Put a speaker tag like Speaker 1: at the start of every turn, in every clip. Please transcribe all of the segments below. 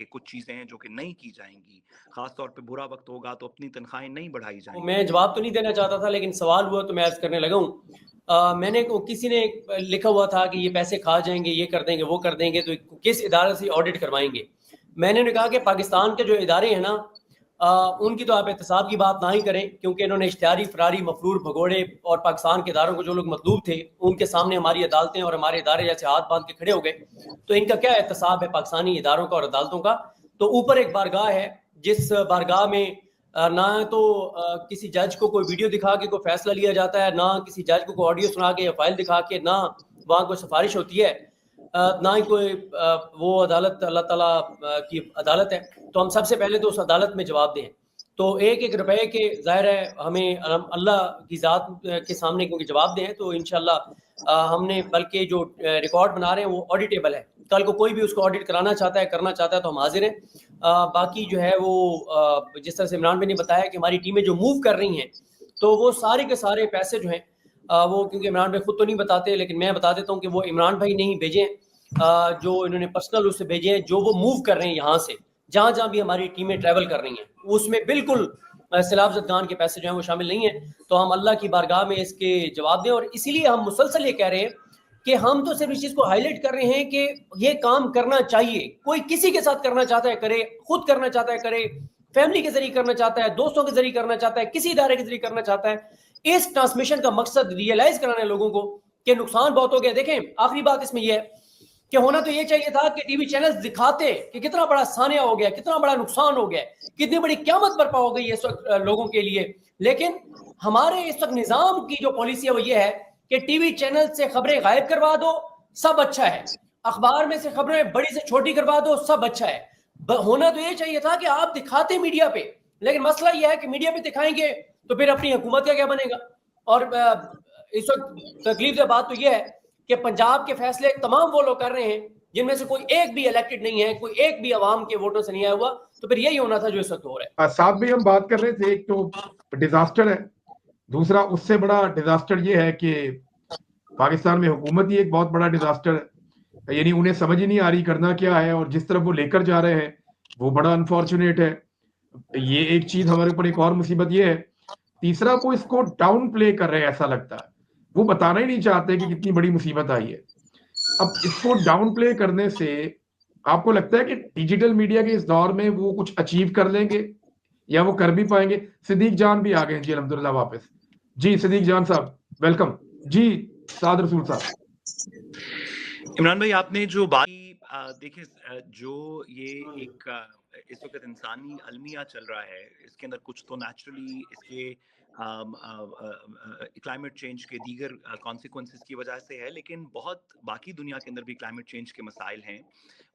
Speaker 1: کہ کچھ چیزیں ہیں جو کہ نہیں کی جائیں گی, خاص طور پہ برا وقت ہوگا تو اپنی تنخواہیں نہیں بڑھائی جائیں گی.
Speaker 2: میں جواب تو نہیں دینا چاہتا تھا لیکن سوال ہوا تو میں عرض کرنے لگا ہوں. میں نے کسی نے لکھا ہوا تھا کہ یہ پیسے کھا جائیں گے, یہ کر دیں گے, وہ کر دیں گے, تو کس ادارے سے آڈٹ کروائیں گے. میں نے کہا کہ پاکستان کے جو ادارے ہیں نا ان کی تو آپ احتساب کی بات نہ ہی کریں, کیونکہ انہوں نے اشتہاری, فراری, مفرور, بھگوڑے اور پاکستان کے اداروں کو جو لوگ مطلوب تھے ان کے سامنے ہماری عدالتیں اور ہمارے ادارے جیسے ہاتھ باندھ کے کھڑے ہو گئے. تو ان کا کیا احتساب ہے پاکستانی اداروں کا اور عدالتوں کا؟ تو اوپر ایک بارگاہ ہے جس بارگاہ میں نہ تو کسی جج کو کوئی ویڈیو دکھا کے کوئی فیصلہ لیا جاتا ہے, نہ کسی جج کو کوئی آڈیو سنا کے یا فائل دکھا کے, نہ وہاں کوئی سفارش ہوتی ہے, نہ ہی کوئی وہ عدالت اللہ تعالیٰ کی عدالت ہے. تو ہم سب سے پہلے تو اس عدالت میں جواب دیں. تو ایک ایک روپے کے ظاہر ہے ہمیں اللہ کی ذات کے سامنے کیونکہ جواب دیں تو انشاءاللہ ہم نے, بلکہ جو ریکارڈ بنا رہے ہیں وہ آڈیٹیبل ہے, کل کو کوئی بھی اس کو آڈٹ کرانا چاہتا ہے, کرنا چاہتا ہے تو ہم حاضر ہیں. باقی جو ہے وہ جس طرح سے عمران بھائی نے بتایا کہ ہماری ٹیمیں جو موو کر رہی ہیں تو وہ سارے کے سارے پیسے جو ہیں وہ, کیونکہ عمران بھائی خود تو نہیں بتاتے لیکن میں بتا دیتا ہوں کہ وہ عمران بھائی نے ہی بھیجے ہیں, جو انہوں نے پرسنل اس سے بھیجے ہیں, جو وہ موو کر رہے ہیں یہاں سے جہاں جہاں بھی ہماری ٹیمیں ٹریول کر رہی ہیں, اس میں بالکل سیلاب زدگان کے پیسے جو ہیں وہ شامل نہیں ہیں. تو ہم اللہ کی بارگاہ میں اس کے جواب دیں, اور اسی لیے ہم مسلسل یہ کہہ رہے ہیں کہ ہم تو صرف اس چیز کو ہائی لائٹ کر رہے ہیں کہ یہ کام کرنا چاہیے. کوئی کسی کے ساتھ کرنا چاہتا ہے کرے, خود کرنا چاہتا ہے کرے, فیملی کے ذریعے کرنا چاہتا ہے, دوستوں کے ذریعے کرنا چاہتا ہے, کسی ادارے کے ذریعے کرنا چاہتا ہے. اس ٹرانسمیشن کا مقصد ریئلائز کرانا ہے لوگوں کو کہ نقصان بہت ہو گیا. دیکھیں آخری بات اس میں یہ ہے کہ ہونا تو یہ چاہیے تھا کہ ٹی وی چینلز دکھاتے کہ کتنا بڑا سانیہ ہو گیا, کتنا بڑا نقصان ہو گیا, کتنی بڑی قیامت برپا ہو گئی ہے اس وقت لوگوں کے لیے. لیکن ہمارے اس وقت نظام کی جو پالیسی ہے وہ یہ ہے کہ ٹی وی چینل سے خبریں غائب کروا دو, سب اچھا ہے. اخبار میں سے خبریں بڑی سے چھوٹی کروا دو, سب اچھا ہے. ہونا تو یہ چاہیے تھا کہ آپ دکھاتے میڈیا پہ, لیکن مسئلہ یہ ہے کہ میڈیا پہ دکھائیں گے تو پھر اپنی حکومت کا کیا بنے گا. اور اس وقت تکلیف دہ بات تو یہ ہے کہ پنجاب کے فیصلے تمام وہ لوگ کر رہے ہیں جن میں سے کوئی ایک بھی الیکٹڈ نہیں ہے, کوئی ایک بھی عوام کے ووٹوں سے نہیں آیا ہوا. تو پھر یہی ہونا تھا جو اس وقت ہو رہا ہے.
Speaker 3: ساتھ بھی ہم بات کر رہے تھے, ایک تو ڈیزاسٹر ہے, دوسرا اس سے بڑا ڈیزاسٹر یہ ہے کہ پاکستان میں حکومت ہی ایک بہت بڑا ڈیزاسٹر ہے. یعنی انہیں سمجھ ہی نہیں آ رہی کرنا کیا ہے, اور جس طرف وہ لے کر جا رہے ہیں وہ بڑا انفارچونیٹ ہے. یہ ایک چیز ہمارے اوپر, ایک اور مصیبت یہ ہے. تیسرا وہ اس کو ڈاؤن پلے کر رہے ہیں, ایسا لگتا ہے وہ بتانا ہی نہیں چاہتے کہ کتنی بڑی مصیبت آئی ہے. اب اس کو ڈاؤن پلے کرنے سے آپ کو لگتا ہے کہ ڈیجیٹل میڈیا کے اس دور میں وہ کچھ اچیو کر لیں گے یا وہ کر بھی پائیں گے؟ صدیق جان بھی آ گئے جی, الحمدللہ واپس. جی صدیق جان صاحب ویلکم. جی سعد رسول صاحب.
Speaker 1: عمران بھائی آپ نے جو بات دیکھیں, جو یہ ایک اس وقت انسانی المیہ چل رہا ہے, اس کے اندر کچھ تو نیچرلی اس کے کلائمیٹ چینج کے دیگر کانسیکوینسز کی وجہ سے ہے, لیکن بہت باقی دنیا کے اندر بھی کلائمیٹ چینج کے مسائل ہیں,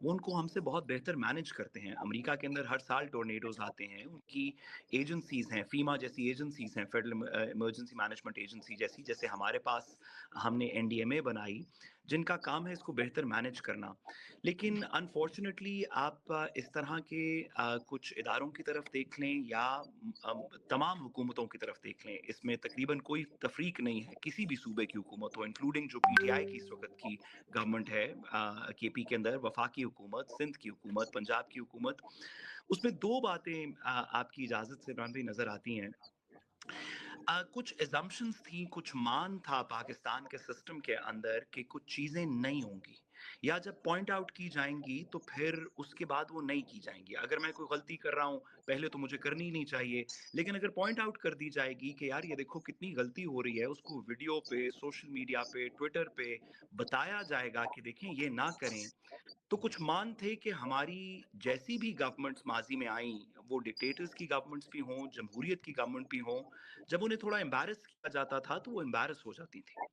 Speaker 1: وہ ان کو ہم سے بہت بہتر مینج کرتے ہیں. امریکہ کے اندر ہر سال ٹورنیڈوز آتے ہیں, ان کی ایجنسیز ہیں, فیما جیسی ایجنسیز ہیں, فیڈرل ایمرجنسی مینجمنٹ ایجنسی جیسی, جیسے ہمارے پاس ہم نے NDMA بنائی, جن کا کام ہے اس کو بہتر مینج کرنا. لیکن انفارچونیٹلی آپ اس طرح کے کچھ اداروں کی طرف دیکھ لیں یا تمام حکومتوں کی طرف دیکھ لیں, اس میں تقریباً کوئی تفریق نہیں ہے. کسی بھی صوبے کی حکومت ہو, انکلوڈنگ جو PTI کی اس وقت کی گورنمنٹ ہے KP کے اندر, وفاقی حکومت, سندھ کی حکومت, پنجاب کی حکومت, اس میں دو باتیں آپ کی اجازت سے عمران بھائی نظر آتی ہیں. کچھ ایزمپشنز تھیں, کچھ مان تھا پاکستان کے سسٹم کے اندر کہ کچھ چیزیں نہیں ہوں گی, یا جب پوائنٹ آؤٹ کی جائیں گی تو پھر اس کے بعد وہ نہیں کی جائیں گی. اگر میں کوئی غلطی کر رہا ہوں پہلے تو مجھے کرنی نہیں چاہیے, لیکن اگر پوائنٹ آؤٹ کر دی جائے گی کہ یار یہ دیکھو کتنی غلطی ہو رہی ہے, اس کو ویڈیو پہ, سوشل میڈیا پہ, ٹویٹر پہ بتایا جائے گا کہ دیکھیں یہ نہ کریں. تو کچھ مان تھے کہ ہماری جیسی بھی گورنمنٹس ماضی میں آئیں, وہ ڈکٹیٹرز کی گورنمنٹس بھی ہوں, جمہوریت کی گورنمنٹ بھی ہوں, جب انہیں تھوڑا امبیرس کیا جاتا تھا تو وہ امبیرس ہو جاتی تھی.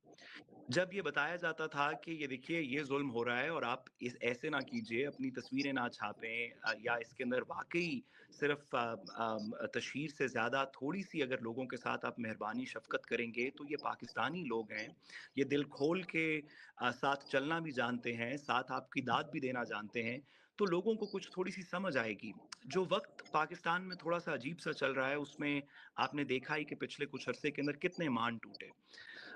Speaker 1: جب یہ بتایا جاتا تھا کہ یہ دیکھیے یہ ظلم ہو رہا ہے اور آپ ایسے نہ کیجئے, اپنی تصویریں نہ چھاپیں, یا اس کے اندر واقعی صرف تشہیر سے زیادہ تھوڑی سی اگر لوگوں کے ساتھ آپ مہربانی شفقت کریں گے تو یہ پاکستانی لوگ ہیں, یہ دل کھول کے ساتھ چلنا بھی جانتے ہیں, ساتھ آپ کی داد بھی دینا جانتے ہیں, تو لوگوں کو کچھ تھوڑی سی سمجھ آئے گی. جو وقت پاکستان میں تھوڑا سا عجیب سا چل رہا ہے, اس میں آپ نے دیکھا ہی کہ پچھلے کچھ عرصے کے اندر کتنے مان ٹوٹے.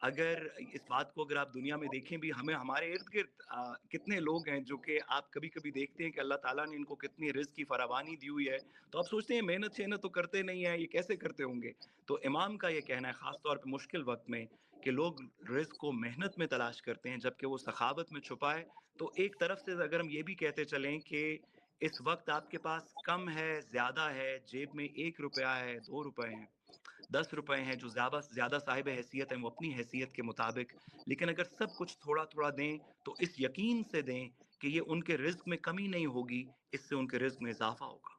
Speaker 1: اگر اس بات کو اگر آپ دنیا میں دیکھیں بھی، ہمیں ہمارے ارد گرد کتنے لوگ ہیں جو کہ آپ کبھی کبھی دیکھتے ہیں کہ اللہ تعالیٰ نے ان کو کتنی رزق کی فراوانی دی ہوئی ہے، تو آپ سوچتے ہیں محنت شہنت تو کرتے نہیں ہیں، یہ کیسے کرتے ہوں گے؟ تو امام کا یہ کہنا ہے خاص طور پہ مشکل وقت میں کہ لوگ رزق کو محنت میں تلاش کرتے ہیں جبکہ وہ سخاوت میں چھپا ہے۔ تو ایک طرف سے اگر ہم یہ بھی کہتے چلیں کہ اس وقت آپ کے پاس کم ہے، زیادہ ہے، جیب میں 1 روپیہ ہے، 2 روپے ہیں، 10 روپے ہیں، جو زیادہ صاحب حیثیت ہیں وہ اپنی حیثیت کے مطابق، لیکن اگر سب کچھ تھوڑا تھوڑا دیں تو اس یقین سے دیں کہ یہ ان کے رزق میں کمی نہیں ہوگی، اس سے ان کے رزق میں اضافہ ہوگا۔